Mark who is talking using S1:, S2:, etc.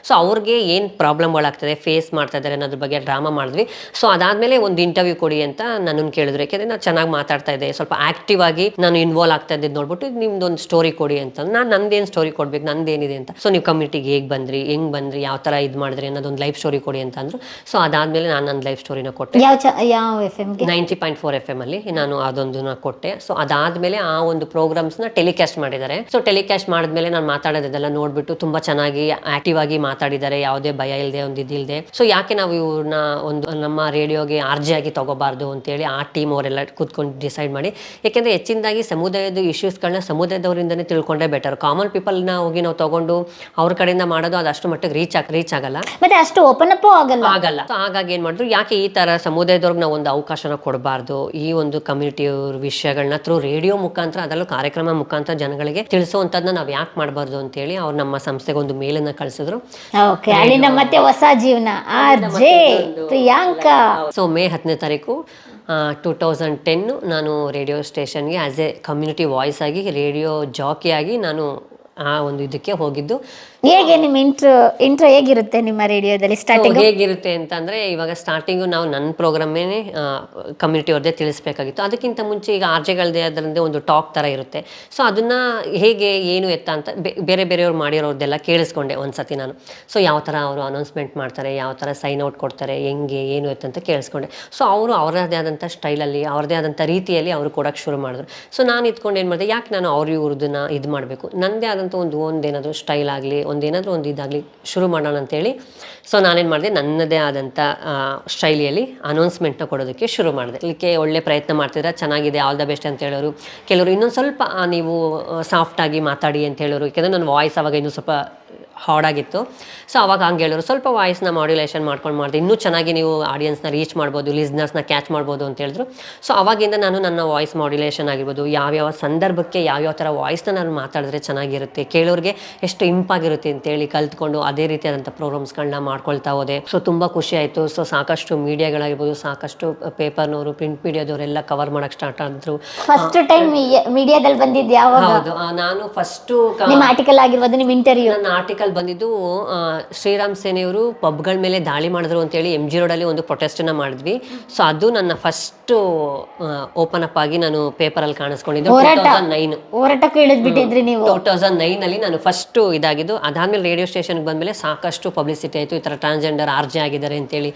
S1: So ಅವ್ರಿಗೆ ಏನು ಪ್ರಾಬ್ಲಮ್ಗಳಾಗ್ತದೆ face ಮಾಡ್ತಾ ಇದ್ದಾರೆ ಅನ್ನೋದ್ರ ಬಗ್ಗೆ ಡ್ರಾಮಾ ಮಾಡಿದ್ವಿ. ಸೊ ಅದಾದಮೇಲೆ ಒಂದು ಇಂಟರ್ವ್ಯೂ ಕೊಡಿ ಅಂತ ನನ್ನನ್ನು ಕೇಳಿದ್ರು. ಯಾಕೆಂದರೆ ನಾನು ಚೆನ್ನಾಗಿ ಮಾತಾಡ್ತಾ ಇದ್ದೆ, ಸ್ವಲ್ಪ ಆ್ಯಕ್ಟಿವ್ ಆಗಿ ನಾನು ಇನ್ವಾಲ್ವ್ ಆಗ್ತಾ ಇದ್ದಿದ್ದು ನೋಡ್ಬಿಟ್ಟು ನಿಮ್ದೊಂದು ಸ್ಟೋರಿ ಕೊಡಿ ಅಂತ. ನಾನು ನಂದೇನು ಸ್ಟೋರಿ ಕೊಡ್ಬೇಕು, ನಂದೇನಿದೆ ಅಂತ. ಸೊ ನೀವು ಕಮ್ಯುನಿಟಿಗೆ ಹೇಗೆ ಬಂದ್ರಿ, ಹೆಂಗೆ ಬಂದ್ರಿ, ಯಾವ ಥರ ಇದು ಮಾಡಿದ್ರಿ ಅನ್ನೋದೊಂದು ಲೈಫ್ ಸ್ಟೋರಿ ಕೊಡಿ ಅಂತ ಅಂದರು. ಸೊ ಅದಾದಮೇಲೆ ನಾನು ನನ್ನ ಲೈಫ್ ಸ್ಟೋರಿನ ಕೊಟ್ಟೆ.
S2: ಯಾವ FM ಗೆ?
S1: 90.4 FM ಅಲ್ಲಿ ನಾನು ಅದೊಂದನ್ನ ಕೊಟ್ಟೆ. ಸೊ ಅದಾದಮೇಲೆ ಆ ಒಂದು ಪ್ರೋಗ್ರಾಮ್ಸ್ನ ಟೆಲಿಕಾಸ್ಟ್ ಮಾಡಿದ್ದಾರೆ. ಸೊ ಟೆಲಿಕಾಸ್ಟ್ ಮಾಡಿದ್ಮೇಲೆ ನಾನು ಮಾತಾಡೋದೆಲ್ಲ ನೋಡ್ಬಿಟ್ಟು ತುಂಬ ಚೆನ್ನಾಗಿ ಆಕ್ಟಿವ್ ಆಗಿ ಮಾತಾಡಿದ್ದಾರೆ, ಯಾವುದೇ ಭಯ ಇಲ್ಲದೆ ಒಂದು ಇದಿಲ್ಲದೆ. ಸೊ ಯಾಕೆ ನಾವು ಇವ್ರನ್ನ ಒಂದು ನಮ್ಮ ರೇಡಿಯೋಗೆ ಆರ್ಜೆ ಆಗಿ ತಗೋಬಾರ್ದು ಅಂತೇಳಿ ಆ ಟೀಮ್ ಅವರೆಲ್ಲ ಕೂತ್ಕೊಂಡು ಡಿಸೈಡ್ ಮಾಡಿ. ಯಾಕೆಂದರೆ ಹೆಚ್ಚಿನದಾಗಿ ಸಮುದಾಯದ ಇಶ್ಯೂಸ್ಗಳನ್ನ ಸಮುದಾಯದವರಿಂದನೇ ತಿಳ್ಕೊಂಡ್ರೆ ಬೆಟರ್. ಕಾಮನ್ ಪೀಪಲ್ನ ಹೋಗಿ ನಾವು ತಗೊಂಡು ಅವ್ರ ಕಡೆಯಿಂದ ಮಾಡೋದು ಅದು ಅಷ್ಟು ಮಟ್ಟಿಗೆ ರೀಚ್ ಆಗಲ್ಲ,
S2: ಮತ್ತೆ ಅಷ್ಟು ಓಪನ್ ಅಪ್ ಆಗಲ್ಲ.
S1: ಸೊ ಹಾಗಾಗಿ ಏನು ಮಾಡಿದ್ರು, ಯಾಕೆ ಈ ಥರ ಸಮುದಾಯದವ್ರಿಗೆ ನಾವು ಒಂದು ಅವಕಾಶನ ಕೊಡಬಾರ್ದು, ಈ ಒಂದು ಕಮ್ಯುನಿಟಿ ವಿಷಯಗಳನ್ನ ಥ್ರೂ ರೇಡಿಯೋ ಮುಖಾಂತರ ಅದರಲ್ಲೂ ಕಾರ್ಯಕ್ರಮ ಮುಖಾಂತರ ಜನಗಳಿಗೆ ತಿಳಿಸುವಂಥದ್ದನ್ನ ನಾವು ಯಾಕೆ ಮಾಡಬಾರ್ದು ಅಂತೇಳಿ ಅವ್ರು ನಮ್ಮ ಸಂಸ್ಥೆಗೆ ಒಂದು ಮೇಲನ್ನು ಕಳಿಸಿದ್ರು.
S2: ಅಲ್ಲಿಂದ ಮತ್ತೆ ಹೊಸ ಜೀವನ ಆರ್ಜೆ ಪ್ರಿಯಾಂಕಾ.
S1: ಸೊ ಮೇ 10ನೇ ತಾರೀಕು 2010 ನಾನು ರೇಡಿಯೋ ಸ್ಟೇಷನ್ಗೆ ಆ್ಯಸ್ ಎ ಕಮ್ಯುನಿಟಿ ವಾಯ್ಸ್ ಆಗಿ ರೇಡಿಯೋ ಜಾಕಿ ಆಗಿ ನಾನು ಆ ಒಂದು ಇದಕ್ಕೆ ಹೋಗಿದ್ದು.
S2: ಹೇಗೆ ನಿಮ್ಮ ಇಂಟ್ರೋ ಹೇಗಿರುತ್ತೆ ನಿಮ್ಮ ರೇಡಿಯೋದಲ್ಲಿ ಸ್ಟಾರ್ಟಿಂಗ್?
S1: ಹೇಗಿರುತ್ತೆ ಅಂತಂದರೆ, ಇವಾಗ ಸ್ಟಾರ್ಟಿಂಗು ನಾವು ನನ್ನ ಪ್ರೋಗ್ರಾಮೇ ಕಮ್ಯುನಿಟಿ ಅವ್ರದ್ದೇ ತಿಳಿಸ್ಬೇಕಾಗಿತ್ತು. ಅದಕ್ಕಿಂತ ಮುಂಚೆ ಈಗ ಆರ್ಜೆಗಳದ್ದೇ ಅದರದ್ದೇ ಒಂದು ಟಾಕ್ ಥರ ಇರುತ್ತೆ. ಸೊ ಅದನ್ನು ಹೇಗೆ ಏನು ಎತ್ತ ಅಂತ ಬೇರೆ ಬೇರೆಯವ್ರು ಮಾಡಿರೋದೆಲ್ಲ ಕೇಳಿಸ್ಕೊಂಡೆ ಒಂದು ಸತಿ ನಾನು. ಸೊ ಯಾವ ಥರ ಅವರು ಅನೌನ್ಸ್ಮೆಂಟ್ ಮಾಡ್ತಾರೆ, ಯಾವ ಥರ ಸೈನ್ ಔಟ್ ಕೊಡ್ತಾರೆ, ಹೆಂಗೆ ಏನು ಎತ್ತಂತ ಕೇಳಿಸ್ಕೊಂಡೆ. ಸೊ ಅವರು ಅವರದೇ ಆದಂಥ ಸ್ಟೈಲಲ್ಲಿ ಅವ್ರದ್ದೇ ಆದಂಥ ರೀತಿಯಲ್ಲಿ ಅವರು ಕೊಡೋಕ್ಕೆ ಶುರು ಮಾಡಿದ್ರು. ಸೊ ನಾನು ಇದ್ಕೊಂಡು ಏನು ಮಾಡಿದೆ, ಯಾಕೆ ನಾನು ಇವ್ರದನ್ನ ಇದು ಮಾಡಬೇಕು, ನನ್ನದೇ ಆದಂಥ ಒಂದೇನಾದರೂ ಸ್ಟೈಲ್ ಆಗಲಿ, ಒಂದೇನಾದರೂ ಒಂದು ಇದಾಗಲಿ ಶುರು ಮಾಡೋಣ ಅಂತೇಳಿ. ಸೊ ನಾನೇನು ಮಾಡಿದೆ, ನನ್ನದೇ ಆದಂಥ ಶೈಲಿಯಲ್ಲಿ ಅನೌನ್ಸ್ಮೆಂಟ್ನ ಕೊಡೋದಕ್ಕೆ ಶುರು ಮಾಡಿದೆ. ಇದಕ್ಕೆ ಒಳ್ಳೆ ಪ್ರಯತ್ನ ಮಾಡ್ತಿದ್ರೆ, ಚೆನ್ನಾಗಿದೆ, ಆಲ್ ದ ಬೆಸ್ಟ್ ಅಂತ ಹೇಳೋರು. ಕೆಲವರು ಇನ್ನೊಂದು ಸ್ವಲ್ಪ ನೀವು ಸಾಫ್ಟಾಗಿ ಮಾತಾಡಿ ಅಂತ ಹೇಳೋರು. ಯಾಕೆಂದರೆ ನನ್ನ ವಾಯ್ಸ್ ಆವಾಗ ಇನ್ನೂ ಸ್ವಲ್ಪ ಹಾರ್ಡಾಗಿತ್ತು. ಸೊ ಅವಾಗ ಹಂಗೆ ಹೇಳೋರು, ಸ್ವಲ್ಪ ವಾಯ್ಸ್ನ ಮಾಡ್ಯುಲೇಷನ್ ಮಾಡ್ಕೊಂಡು ಮಾಡಿದೆ, ಇನ್ನೂ ಚೆನ್ನಾಗಿ ನೀವು ಆಡಿಯನ್ಸ್ನ ರೀಚ್ ಮಾಡ್ಬೋದು, ಲಿಸ್ನರ್ಸ್ನ ಕ್ಯಾಚ್ ಮಾಡ್ಬೋದು ಅಂತ ಹೇಳಿದ್ರು. ಸೊ ಅವಾಗಿಂದ ನಾನು ನನ್ನ ವಾಯ್ಸ್ ಮಾಡ್ಯುಲೇಷನ್ ಆಗಿರ್ಬೋದು, ಯಾವ್ಯಾವ ಸಂದರ್ಭಕ್ಕೆ ಯಾವ್ಯಾವ ಥರ ವಾಯ್ಸ್ನ ನಾನು ಮಾತಾಡಿದ್ರೆ ಚೆನ್ನಾಗಿರುತ್ತೆ, ಕೇಳೋರಿಗೆ ಎಷ್ಟು ಇಂಪಾಗಿರುತ್ತೆ ಅಂತೇಳಿ ಕಲ್ತ್ಕೊಂಡು ಅದೇ ರೀತಿಯಾದಂಥ ಪ್ರೋಗ್ರಾಮ್ಸ್ಗಳನ್ನ ಮಾಡ್ಕೊಳ್ತಾ ಹೋದೆ. ಸೊ ತುಂಬ ಖುಷಿ ಆಯಿತು. ಸೊ ಸಾಕಷ್ಟು ಮೀಡಿಯಾಗಳಾಗಿರ್ಬೋದು, ಸಾಕಷ್ಟು ಪೇಪರ್ನವರು, ಪ್ರಿಂಟ್ ಮೀಡಿಯಾದವರೆಲ್ಲ ಕವರ್ ಮಾಡೋಕ್ಕೆ ಸ್ಟಾರ್ಟ್ ಆದರು.
S2: ಫಸ್ಟ್ ಟೈಮ್ ಮೀಡಿಯಾದಲ್ಲಿ ಬಂದಿದ್ದು ಯಾವಾಗ?
S1: ಹೌದು, ನಾನು ಫಸ್ಟು
S2: ನಿಮ್ಮ ಆರ್ಟಿಕಲ್ ಆಗಿರ್ಬೋದು, ನಿಮ್ಮ ಇಂಟರ್ವ್ಯೂ.
S1: ನನ್ನ ಆರ್ಟಿಕಲ್ ಬಂದಿದ್ದು ಶ್ರೀರಾಮ್ ಸೇನೆಯವರು ಪಬ್ಗಳ ಮೇಲೆ ದಾಳಿ ಮಾಡಿದ್ರು ಅಂತೇಳಿ MG ರೋಡಲ್ಲಿ ಒಂದು ಪ್ರೊಟೆಸ್ಟನ್ನು ಮಾಡಿದ್ವಿ. ಸೊ ಅದು ನನ್ನ ಫಸ್ಟು ಓಪನ್ ಅಪ್ ಆಗಿ ನಾನು ಪೇಪರಲ್ಲಿ ಕಾಣಿಸ್ಕೊಂಡಿದ್ದು 2009.
S2: ಹೋರಾಟಕ್ಕೆ ಇಳಿದ್ಬಿಟ್ಟಿದ್ರಿ ನೀವು
S1: 2009 ನಾನು ಫಸ್ಟು ಇದಾಗಿದ್ದು. ಅದಾದಮೇಲೆ ರೇಡಿಯೋ ಸ್ಟೇಷನ್ಗೆ ಬಂದಮೇಲೆ ಸಾಕಷ್ಟು ಪಬ್ಲಿಸಿಟಿ ಆಯಿತು, ಈ ಥರ ಟ್ರಾನ್ಸ್ಜೆಂಡರ್ ಆರ್ಜೆ ಆಗಿದ್ದಾರೆ ಅಂತೇಳಿ.